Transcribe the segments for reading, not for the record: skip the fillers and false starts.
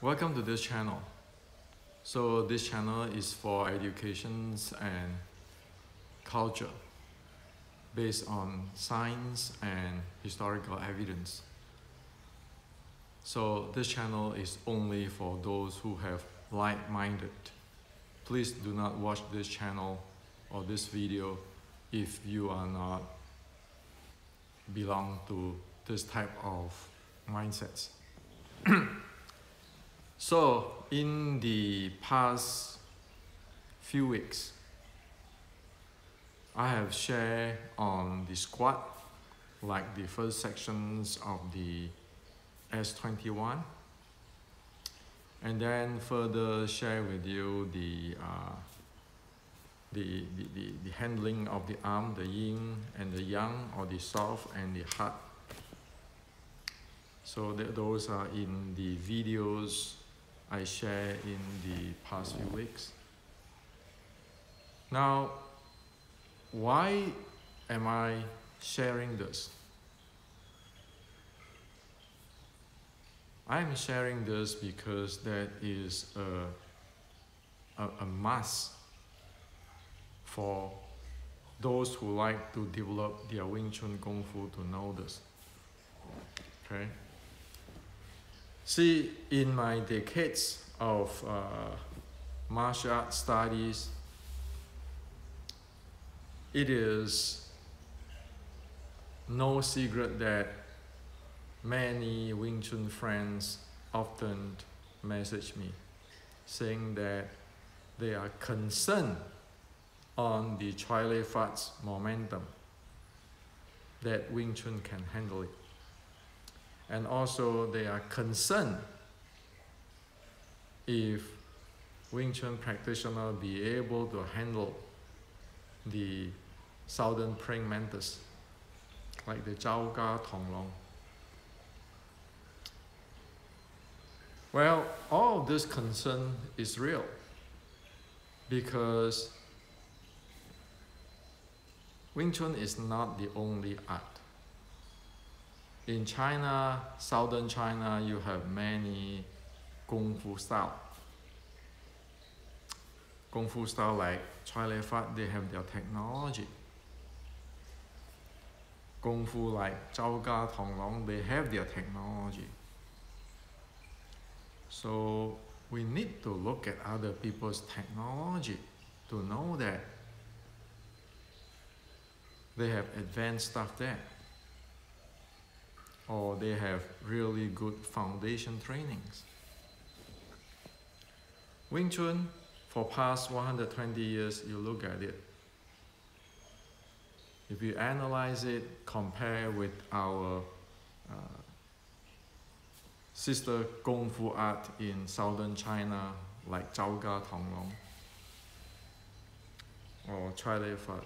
Welcome to this channel. So this channel is for educations and culture based on science and historical evidence. So this channel is only for those who have like-minded. Please do not watch this channel or this video if you are not belong to this type of mindsets. So in the past few weeks, I have shared on the squat, like the first sections of the S21, and then further share with you the handling of the arm, the yin and the yang, or the soft and the hard. So those are in the videos I share in the past few weeks. Now, why am I sharing this? I'm sharing this because that is a must for those who like to develop their Wing Chun Kung Fu to know this. Okay? See, in my decades of martial arts studies, it is no secret that many Wing Chun friends often message me saying that they are concerned on the Choi Lei Fat's momentum, that Wing Chun can handle it. And also they are concerned if Wing Chun practitioner be able to handle the southern praying mantis, like the Zhao Ga Tong Long. Well, all of this concern is real because Wing Chun is not the only art. In China, southern China, you have many Kung Fu style. Kung Fu style like Choi Lei Fat, they have their technology. Kung Fu like Zhao Ga Tong Long, they have their technology. So we need to look at other people's technology to know that they have advanced stuff there, or they have really good foundation trainings. Wing Chun, for past 120 years, you look at it. If you analyze it, compare with our sister Kung Fu art in southern China, like Zhao Ga Tong Long or Choi Lei Fat,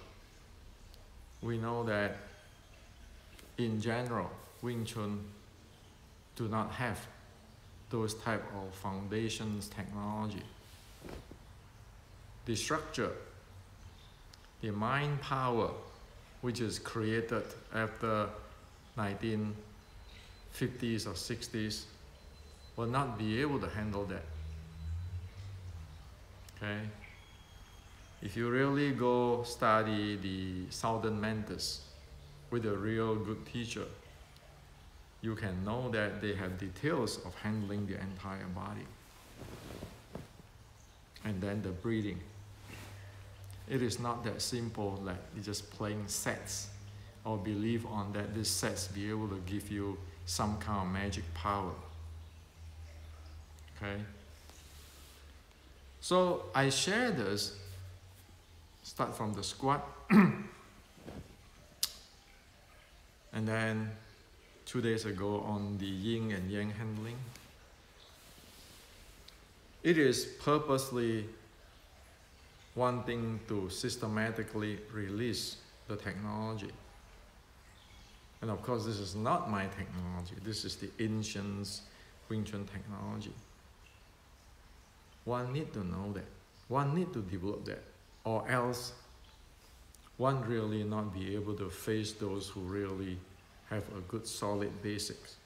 we know that in general, Wing Chun do not have those type of foundations technology. The structure, the mind power, which is created after 1950s or 60s, will not be able to handle that. Okay? If you really go study the southern mantis with a real good teacher, you can know that they have details of handling the entire body. And then the breathing. It is not that simple, like just playing sets or believe on that these sets be able to give you some kind of magic power. Okay? So I share this, start from the squat, and then 2 days ago on the yin and yang handling. It is purposely wanting to systematically release the technology. And of course, this is not my technology. This is the ancient Wing Chun technology. One need to know that. One need to develop that. Or else, one really not be able to face those who really have a good solid basics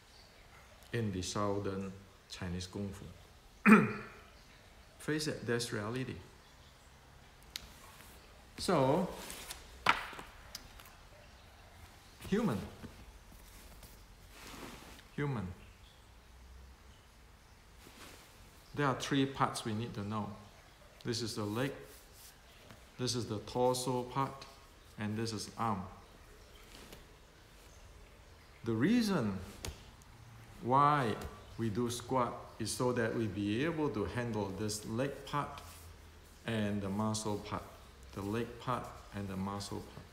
in the southern Chinese Kung Fu. Face it, that's reality. So, human. There are three parts we need to know. This is the leg, this is the torso part, and this is arm. The reason why we do squat is so that we be able to handle this leg part and the muscle part. The leg part and the muscle part.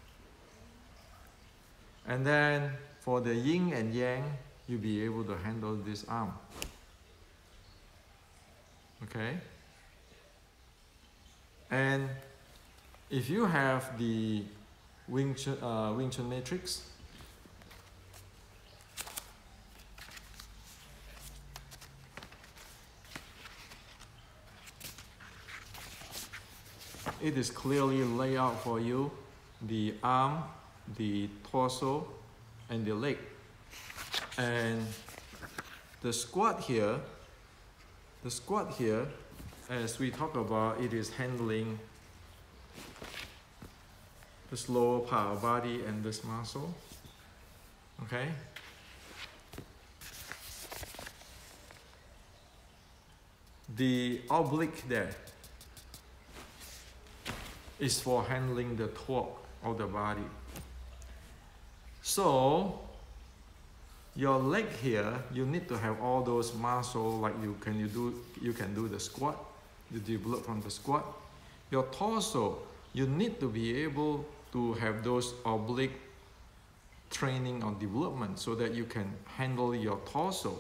And then for the yin and yang, you'll be able to handle this arm. Okay? And if you have the Wing Chun matrix, it is clearly laid out for you the arm, the torso, and the leg. And the squat here, as we talk about, it is handling this lower part of body and this muscle. Okay? The oblique there is for handling the torque of the body. So, your leg here, you need to have all those muscles like you can do the squat, you develop from the squat. Your torso, you need to be able to have those oblique training or development so that you can handle your torso.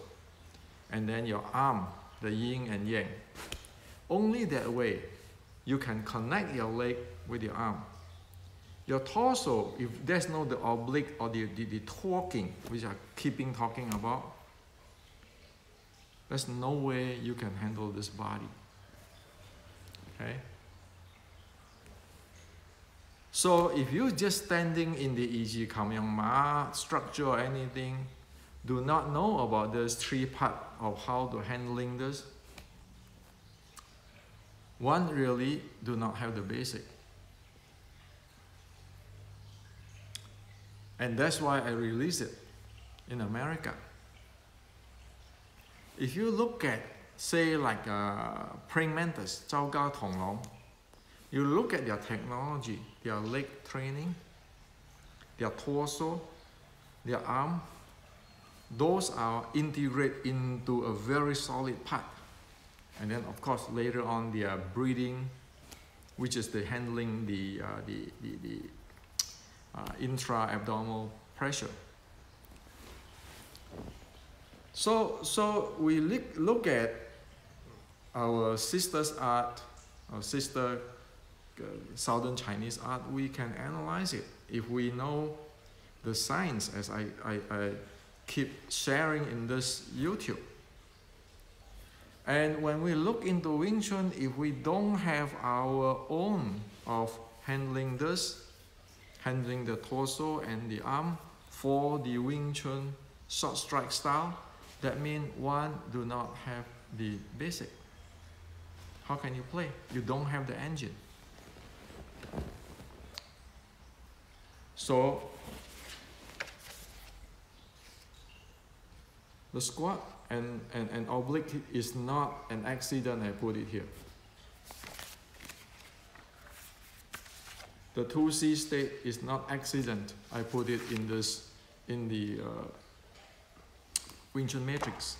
And then your arm, the yin and yang. Only that way you can connect your leg with your arm. Your torso, if there's no the oblique or the torquing, which I keeping talking about, there's no way you can handle this body. Okay? So if you're just standing in the Yi Ma structure or anything, do not know about this three parts of how to handling this, one really do not have the basic. And that's why I release it in America. If you look at, say, like praying mantis, 周家螳螂, you look at their technology, their leg training, their torso, their arm, those are integrated into a very solid part. And then, of course, later on, their breathing, which is the handling the intra-abdominal pressure. So we look at our sister's art, our sister Southern Chinese art, we can analyze it. If we know the science, as I keep sharing in this YouTube. And when we look into Wing Chun, if we don't have our own of handling this, handling the torso and the arm for the Wing Chun short strike style, that means one do not have the basic. How can you play? You don't have the engine. So the squat and oblique is not an accident. I put it here. The 2C state is not accident. I put it in this, in the Wing Chun matrix.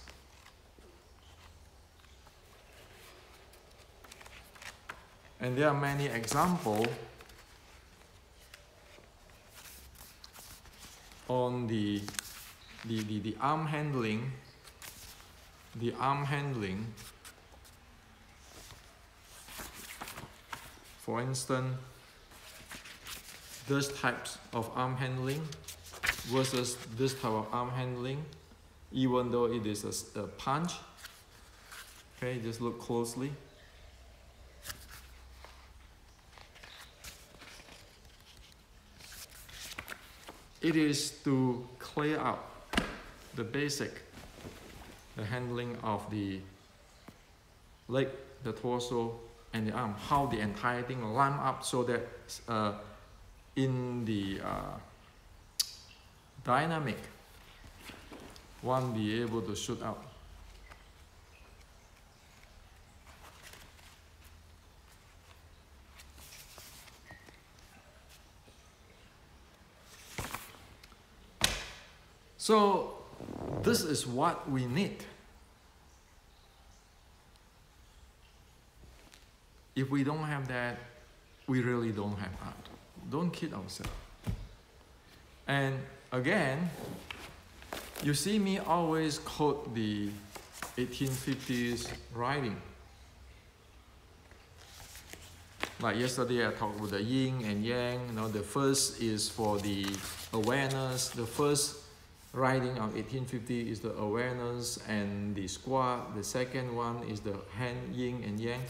And there are many examples on the arm handling. The arm handling, for instance, this types of arm handling versus this type of arm handling, even though it is a punch. Okay, just look closely. It is to clear up the basic, the handling of the leg, the torso, and the arm. How the entire thing line up so that in the dynamic, one be able to shoot out. So this is what we need. If we don't have that, we really don't have art. Don't kid ourselves. And again, you see me always quote the 1850s writing. Like yesterday I talked about the yin and yang. You know, the first is for the awareness. The first writing of 1850 is the awareness and the squat. The second one is the hand yin and yang.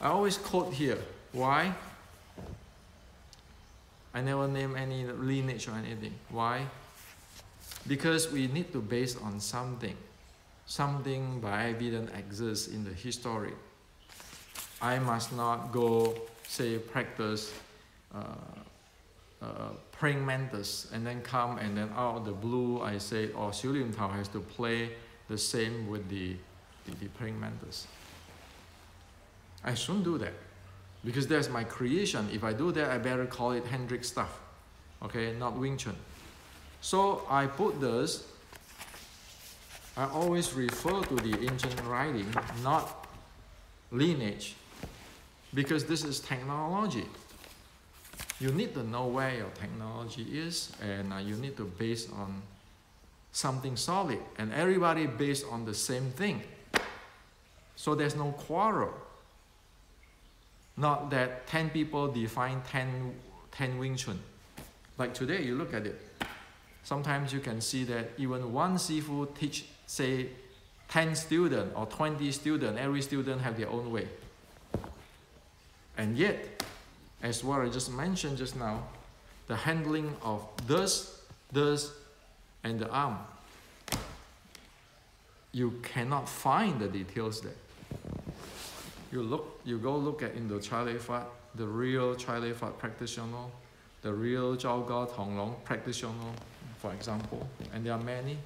I always quote here. Why? I never name any lineage or anything. Why? Because we need to base on something. Something by evidence exists in the history. I must not go, say, practice praying mantis and then come and then out of the blue I say, oh, Xiu Lim Tao has to play the same with the praying mantis. I shouldn't do that because that's my creation. If I do that, I better call it Hendrix stuff, okay, not Wing Chun. So I put this, I always refer to the ancient writing, not lineage, because this is technology. You need to know where your technology is, and you need to base on something solid, and everybody based on the same thing. So there's no quarrel. Not that 10 people define 10 Wing Chun. Like today, you look at it. Sometimes you can see that even one Sifu teach, say, 10 students or 20 students, every student have their own way. And yet, as what I just mentioned just now, the handling of this, and the arm, you cannot find the details there. You go look at in the Chai Lei Fat, the real Chai Lei Fat practitioner, the real Zhao Ga Tong Long practitioner, for example, and there are many.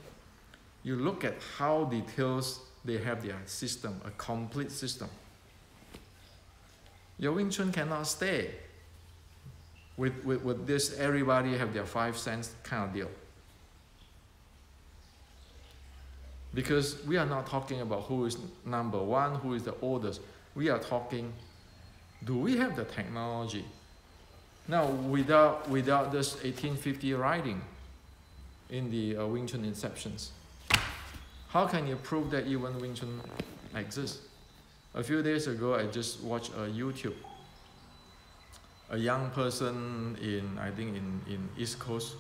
You look at how details they have their system, a complete system. Your Wing Chun cannot stay with this, everybody have their 5 cents kind of deal. Because we are not talking about who is number one, who is the oldest. We are talking, do we have the technology? Now, without this 1850 writing in the Wing Chun inceptions, how can you prove that even Wing Chun exists? A few days ago, I just watched a YouTube. A young person in, I think in East Coast,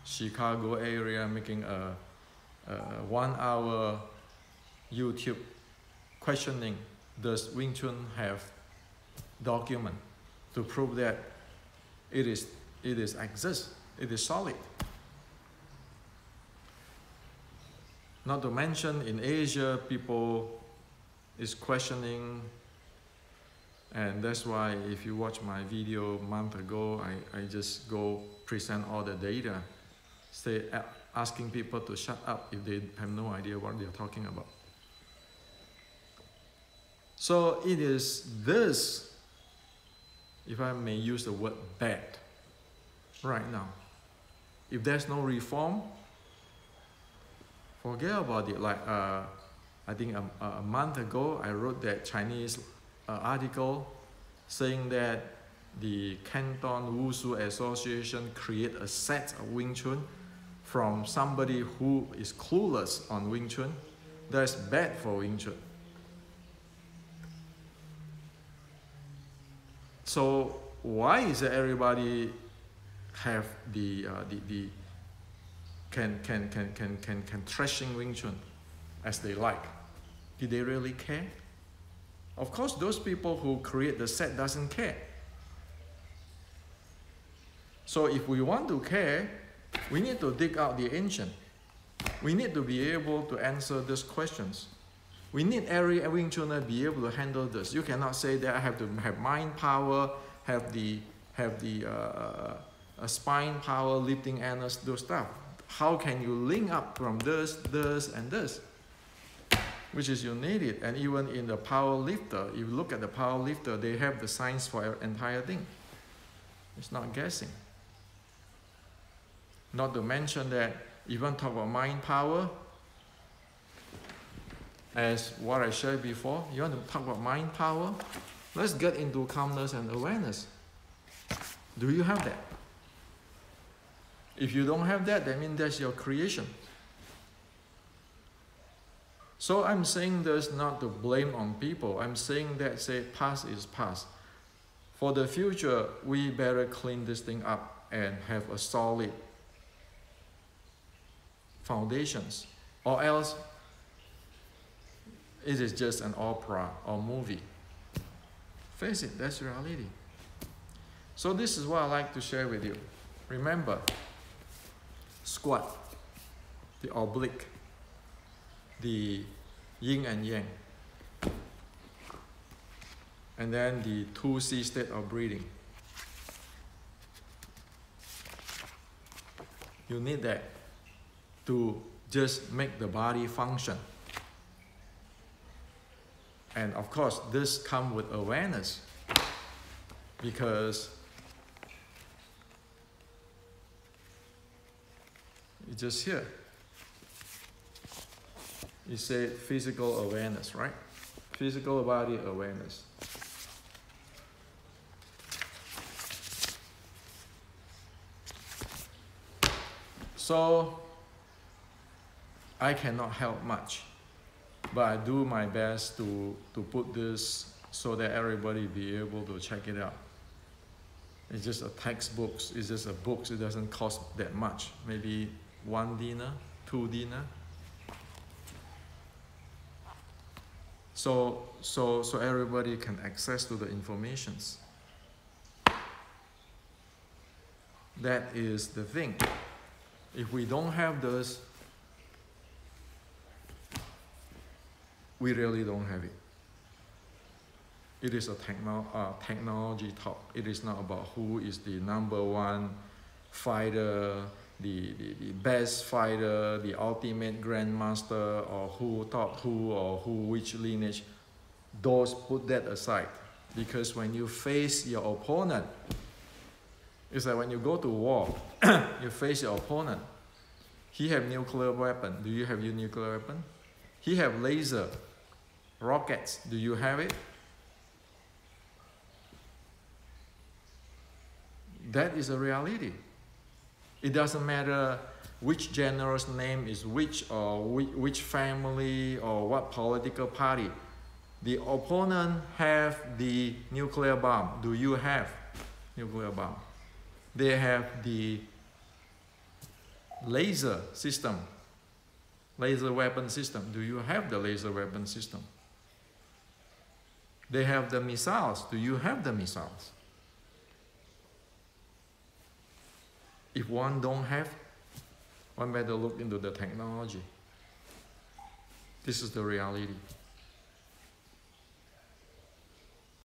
Chicago area, making a 1 hour YouTube questioning, does Wing Chun have document to prove that it exists, it is solid? Not to mention in Asia, people is questioning, and that's why if you watch my video a month ago, I just go present all the data, asking people to shut up if they have no idea what they're talking about. So it is this, if I may use the word bad, right now. If there's no reform, forget about it. Like I think a month ago, I wrote that Chinese article saying that the Canton Wushu Association create a set of Wing Chun from somebody who is clueless on Wing Chun. That's bad for Wing Chun. So why is it everybody have can trashing Wing Chun as they like? Did they really care? Of course, those people who create the set doesn't care. So if we want to care, we need to dig out the ancient. We need to be able to answer these questions. We need every Wing Chuner be able to handle this. You cannot say that I have to have mind power, have the spine power, lifting energy, those stuff. How can you link up from this, and this? Which is you need it. And even in the power lifter, if you look at the power lifter, they have the science for entire thing. It's not guessing. Not to mention that even talk about mind power, as what I shared before, you want to talk about mind power? Let's get into calmness and awareness. Do you have that? If you don't have that, that means that's your creation. So I'm saying this not to blame on people. I'm saying that, say, past is past. For the future, we better clean this thing up and have a solid foundations, or else it is just an opera or movie. Face it, that's reality. So this is what I like to share with you. Remember, squat, the oblique, the yin and yang, and then the 2C state of breathing. You need that to just make the body function. And of course, this comes with awareness, because it's just here. You say physical awareness, right? Physical body awareness. So I cannot help much, but I do my best to put this so that everybody be able to check it out. It's just a textbook, it's just a book, it doesn't cost that much. Maybe 1 dinar, 2 dinar. So everybody can access to the informations. That is the thing. If we don't have this, we really don't have it. It is a technology talk. It is not about who is the #1 fighter, the best fighter, the ultimate grandmaster, or who taught who, or which lineage. Those, put that aside. Because when you face your opponent, it's like when you go to war, you face your opponent. He have nuclear weapon. Do you have your nuclear weapon? He have laser, rockets. Do you have it? That is a reality. It doesn't matter which general's name is which, or which family, or what political party. The opponent have the nuclear bomb. Do you have nuclear bomb? They have the laser system, laser weapon system. Do you have the laser weapon system? They have the missiles. Do you have the missiles? If one don't have, one better look into the technology. This is the reality.